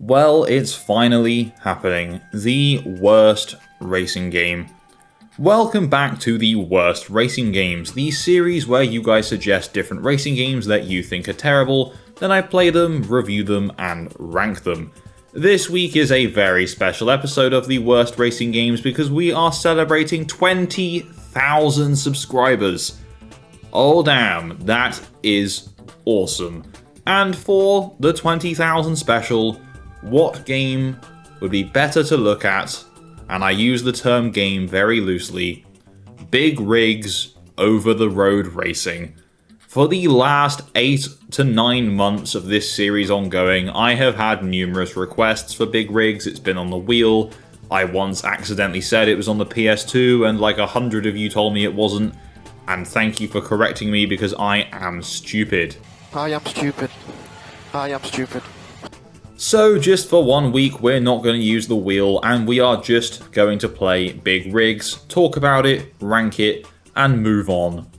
Well, it's finally happening. The worst racing game. Welcome back to the Worst Racing Games, the series where you guys suggest different racing games that you think are terrible, then I play them, review them, and rank them. This week is a very special episode of the Worst Racing Games because we are celebrating 20,000 subscribers. Oh damn, that is awesome. And for the 20,000 special, what game would be better to look at, and I use the term game very loosely, Big Rigs over-the-road racing. For the last 8 to 9 months of this series ongoing, I have had numerous requests for Big Rigs. It's been on the wheel. I once accidentally said it was on the PS2 and like 100 of you told me it wasn't. And thank you for correcting me because I am stupid. I am stupid. So just for 1 week, we're not going to use the wheel and we are just going to play Big Rigs, talk about it, rank it, and move on.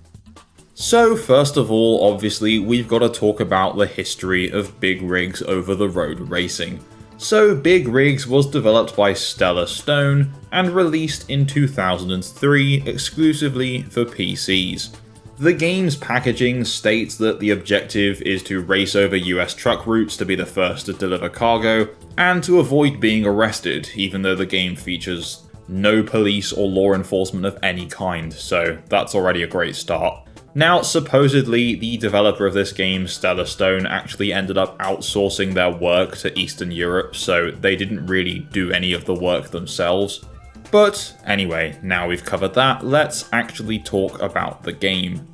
So first of all, obviously, we've got to talk about the history of Big Rigs over-the-road racing. So Big Rigs was developed by Stellar Stone and released in 2003 exclusively for PCs. The game's packaging states that the objective is to race over US truck routes to be the first to deliver cargo, and to avoid being arrested, even though the game features no police or law enforcement of any kind, so that's already a great start. Now, supposedly, the developer of this game, Stellar Stone, actually ended up outsourcing their work to Eastern Europe, so they didn't really do any of the work themselves. But anyway, now we've covered that, let's actually talk about the game.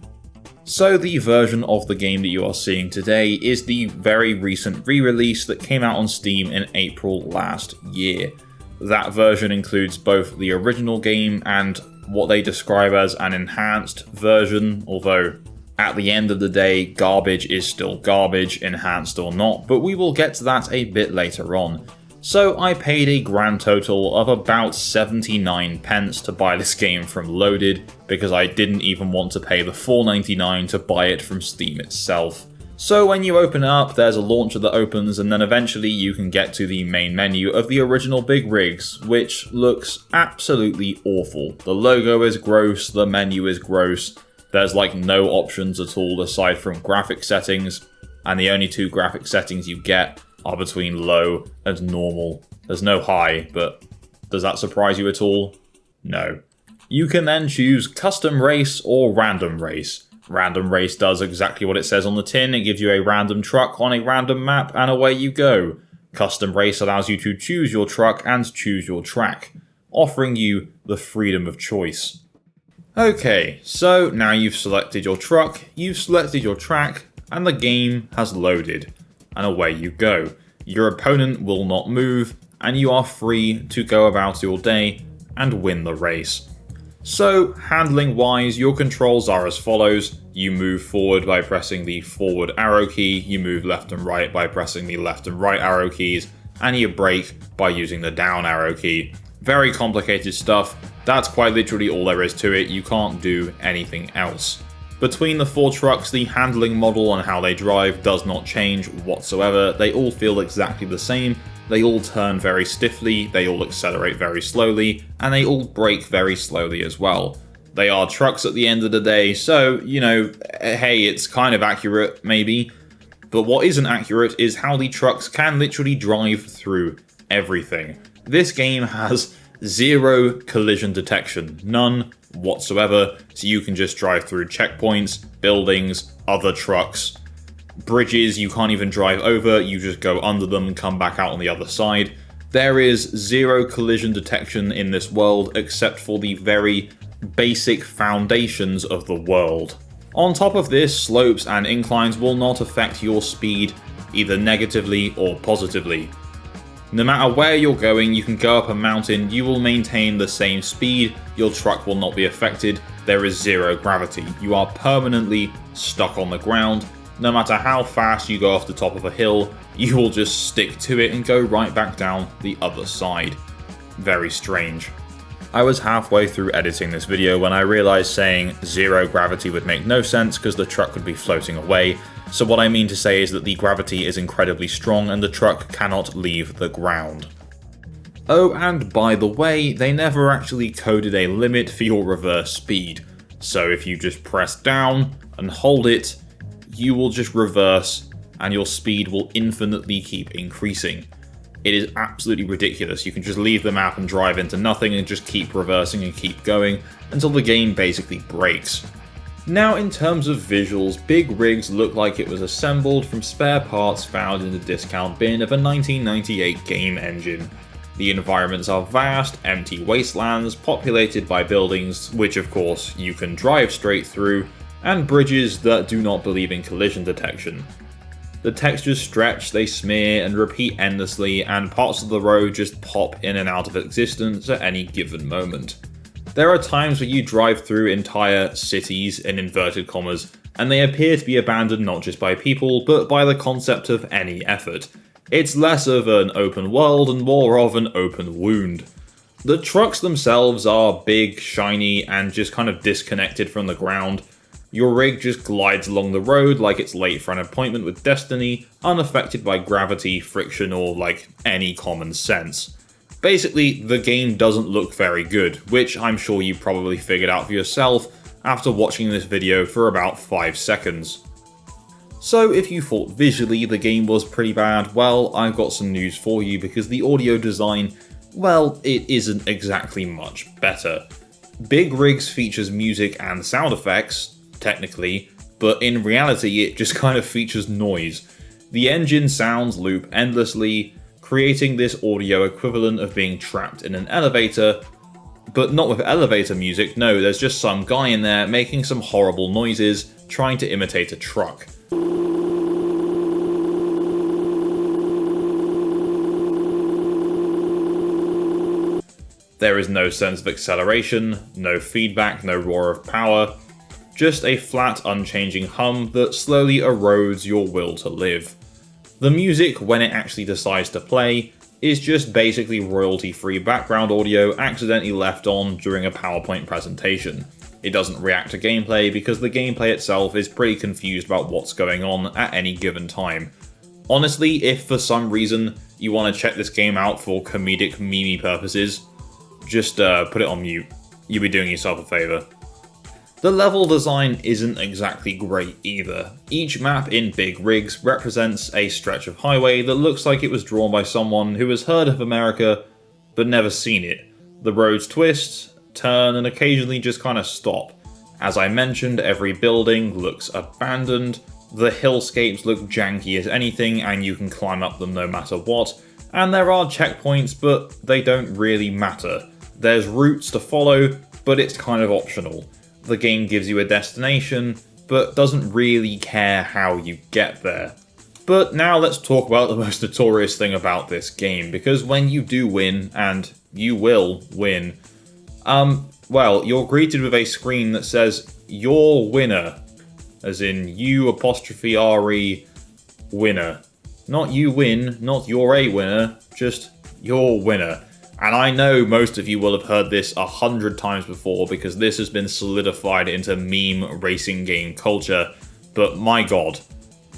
So the version of the game that you are seeing today is the very recent re-release that came out on Steam in April last year. That version includes both the original game and what they describe as an enhanced version, although at the end of the day, garbage is still garbage, enhanced or not, but we will get to that a bit later on. So I paid a grand total of about 79 pence to buy this game from Loaded, because I didn't even want to pay the $4.99 to buy it from Steam itself. So when you open it up, there's a launcher that opens, and then eventually you can get to the main menu of the original Big Rigs, which looks absolutely awful. The logo is gross, the menu is gross, there's like no options at all aside from graphic settings, and the only two graphic settings you get are between low and normal. There's no high, but does that surprise you at all? No. You can then choose Custom Race or Random Race. Random Race does exactly what it says on the tin. It gives you a random truck on a random map and away you go. Custom Race allows you to choose your truck and choose your track, offering you the freedom of choice. Okay, so now you've selected your truck, you've selected your track, and the game has loaded. And away you go. Your opponent will not move, and you are free to go about your day and win the race. So, handling wise, your controls are as follows. You move forward by pressing the forward arrow key, you move left and right by pressing the left and right arrow keys, and you brake by using the down arrow key. Very complicated stuff. That's quite literally all there is to it. You can't do anything else. Between the four trucks, the handling model and how they drive does not change whatsoever. They all feel exactly the same, they all turn very stiffly, they all accelerate very slowly, and they all brake very slowly as well. They are trucks at the end of the day, so, you know, hey, it's kind of accurate, maybe. But what isn't accurate is how the trucks can literally drive through everything. This game has zero collision detection, none whatsoever, so you can just drive through checkpoints, buildings, other trucks, bridges you can't even drive over, you just go under them and come back out on the other side. There is zero collision detection in this world except for the very basic foundations of the world. On top of this, slopes and inclines will not affect your speed either negatively or positively. No matter where you're going, you can go up a mountain, you will maintain the same speed, your truck will not be affected, there is zero gravity. You are permanently stuck on the ground. No matter how fast you go off the top of a hill, you will just stick to it and go right back down the other side. Very strange. I was halfway through editing this video when I realised saying zero gravity would make no sense because the truck would be floating away, so what I mean to say is that the gravity is incredibly strong and the truck cannot leave the ground. Oh, and by the way, they never actually coded a limit for your reverse speed, so if you just press down and hold it, you will just reverse and your speed will infinitely keep increasing. It is absolutely ridiculous. You can just leave the map and drive into nothing and just keep reversing and keep going until the game basically breaks. Now, in terms of visuals, Big Rigs looked like it was assembled from spare parts found in the discount bin of a 1998 game engine. The environments are vast, empty wastelands populated by buildings, which of course you can drive straight through, and bridges that do not believe in collision detection. The textures stretch, they smear and repeat endlessly, and parts of the road just pop in and out of existence at any given moment. There are times where you drive through entire cities, in inverted commas, and they appear to be abandoned not just by people, but by the concept of any effort. It's less of an open world and more of an open wound. The trucks themselves are big, shiny, and just kind of disconnected from the ground. Your rig just glides along the road like it's late for an appointment with destiny, unaffected by gravity, friction, or like any common sense. Basically, the game doesn't look very good, which I'm sure you probably figured out for yourself after watching this video for about 5 seconds. So if you thought visually the game was pretty bad, well, I've got some news for you because the audio design, well, it isn't exactly much better. Big Rigs features music and sound effects, technically, but in reality it just kind of features noise. The engine sounds loop endlessly, creating this audio equivalent of being trapped in an elevator, but not with elevator music, no, there's just some guy in there making some horrible noises, trying to imitate a truck. There is no sense of acceleration, no feedback, no roar of power, just a flat, unchanging hum that slowly erodes your will to live. The music, when it actually decides to play, is just basically royalty-free background audio accidentally left on during a PowerPoint presentation. It doesn't react to gameplay because the gameplay itself is pretty confused about what's going on at any given time. Honestly, if for some reason you want to check this game out for comedic meme purposes, just put it on mute. You'll be doing yourself a favour. The level design isn't exactly great either. Each map in Big Rigs represents a stretch of highway that looks like it was drawn by someone who has heard of America but never seen it. The roads twist, turn, and occasionally just kind of stop. As I mentioned, every building looks abandoned, the hillscapes look janky as anything and you can climb up them no matter what, and there are checkpoints but they don't really matter. There's routes to follow, but it's kind of optional. The game gives you a destination, but doesn't really care how you get there. But now let's talk about the most notorious thing about this game, because when you do win, and you will win, well, you're greeted with a screen that says, "Your winner," as in U''RE winner. Not you win, not you're a winner, just your winner. And I know most of you will have heard this 100 times before because this has been solidified into meme racing game culture, but my god,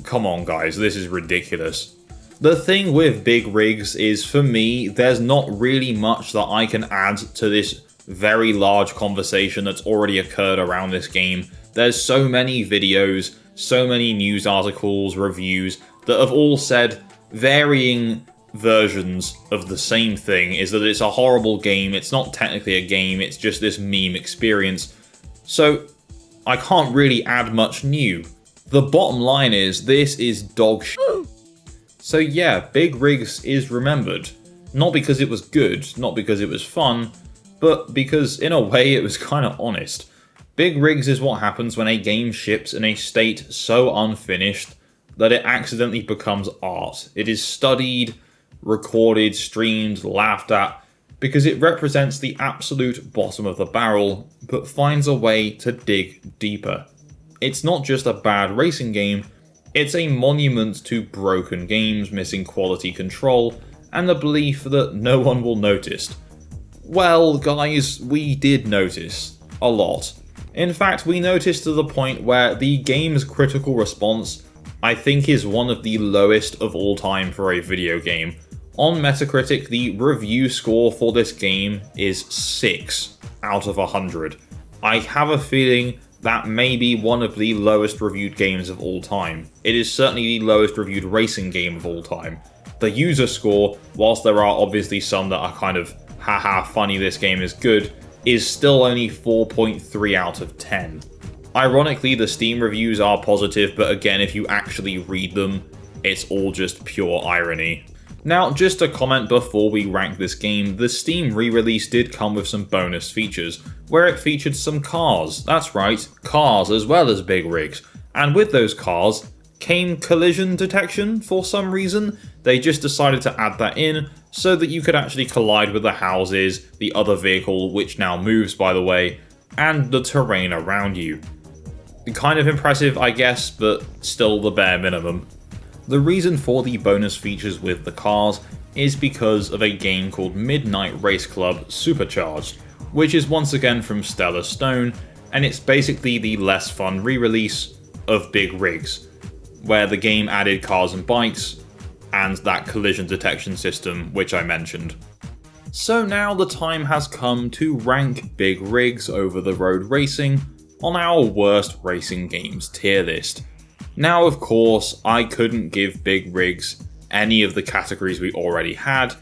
come on guys, this is ridiculous. The thing with Big Rigs is, for me, there's not really much that I can add to this very large conversation that's already occurred around this game. There's so many videos, so many news articles, reviews, that have all said varying versions of the same thing, is that it's a horrible game, it's not technically a game, it's just this meme experience. So I can't really add much new. The bottom line is, this is dog shit. So yeah, Big Rigs is remembered. Not because it was good, not because it was fun, but because in a way it was kinda honest. Big Rigs is what happens when a game ships in a state so unfinished that it accidentally becomes art. It is studied, recorded, streamed, laughed at, because it represents the absolute bottom of the barrel, but finds a way to dig deeper. It's not just a bad racing game, it's a monument to broken games, missing quality control, and the belief that no one will notice. Well, guys, we did notice. A lot. In fact, we noticed to the point where the game's critical response, I think, is one of the lowest of all time for a video game. On Metacritic, the review score for this game is 6 out of 100. I have a feeling that may be one of the lowest reviewed games of all time. It is certainly the lowest reviewed racing game of all time. The user score, whilst there are obviously some that are kind of, haha, funny, this game is good, is still only 4.3 out of 10. Ironically, the Steam reviews are positive, but again, if you actually read them, it's all just pure irony. Now, just a comment before we rank this game, the Steam re-release did come with some bonus features, where it featured some cars. That's right, cars as well as big rigs. And with those cars came collision detection for some reason. They just decided to add that in so that you could actually collide with the houses, the other vehicle, which now moves by the way, and the terrain around you. Kind of impressive, I guess, but still the bare minimum. The reason for the bonus features with the cars is because of a game called Midnight Race Club Supercharged, which is once again from Stellar Stone, and it's basically the less fun re-release of Big Rigs, where the game added cars and bikes, and that collision detection system which I mentioned. So now the time has come to rank Big Rigs Over the Road Racing on our worst racing games tier list. Now, of course, I couldn't give Big Rigs any of the categories we already had.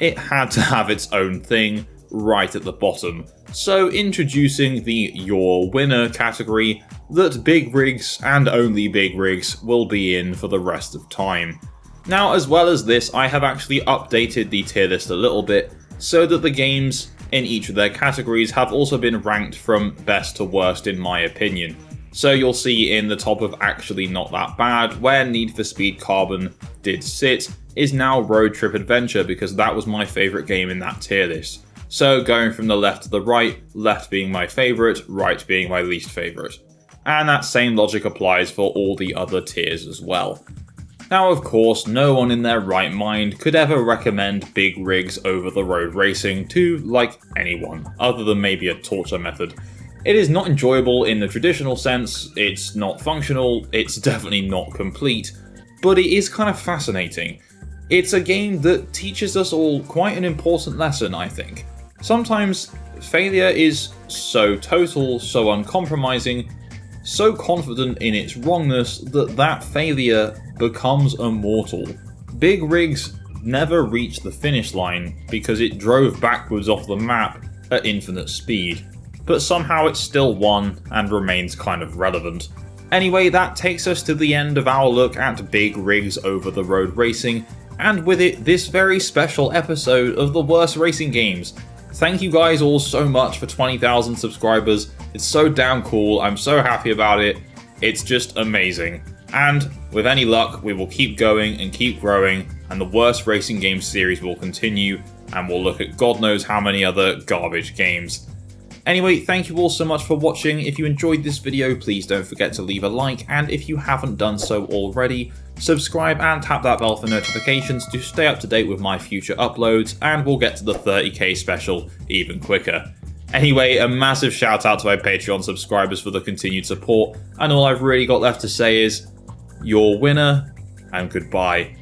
It had to have its own thing right at the bottom. So introducing the Your Winner category that Big Rigs and only Big Rigs will be in for the rest of time. Now, as well as this, I have actually updated the tier list a little bit so that the games in each of their categories have also been ranked from best to worst in my opinion. So you'll see in the top of Actually Not That Bad, where Need for Speed Carbon did sit, is now Road Trip Adventure because that was my favourite game in that tier list. So going from the left to the right, left being my favourite, right being my least favourite. And that same logic applies for all the other tiers as well. Now, of course, no one in their right mind could ever recommend Big Rigs Over the Road Racing to, like, anyone, other than maybe a torture method. It is not enjoyable in the traditional sense, it's not functional, it's definitely not complete, but it is kind of fascinating. It's a game that teaches us all quite an important lesson, I think. Sometimes failure is so total, so uncompromising, so confident in its wrongness that failure becomes immortal. Big Rigs never reached the finish line because it drove backwards off the map at infinite speed, but somehow it still won and remains kind of relevant. Anyway, that takes us to the end of our look at Big Rigs Over the Road Racing, and with it, this very special episode of the worst racing games. Thank you guys all so much for 20,000 subscribers. It's so damn cool. I'm so happy about it. It's just amazing. And with any luck, we will keep going and keep growing, and the worst racing game series will continue, and we'll look at God knows how many other garbage games. Anyway, thank you all so much for watching. If you enjoyed this video, please don't forget to leave a like, and if you haven't done so already, subscribe and tap that bell for notifications to stay up to date with my future uploads, and we'll get to the 30k special even quicker. Anyway, a massive shout out to my Patreon subscribers for the continued support, and all I've really got left to say is, your winner, and goodbye.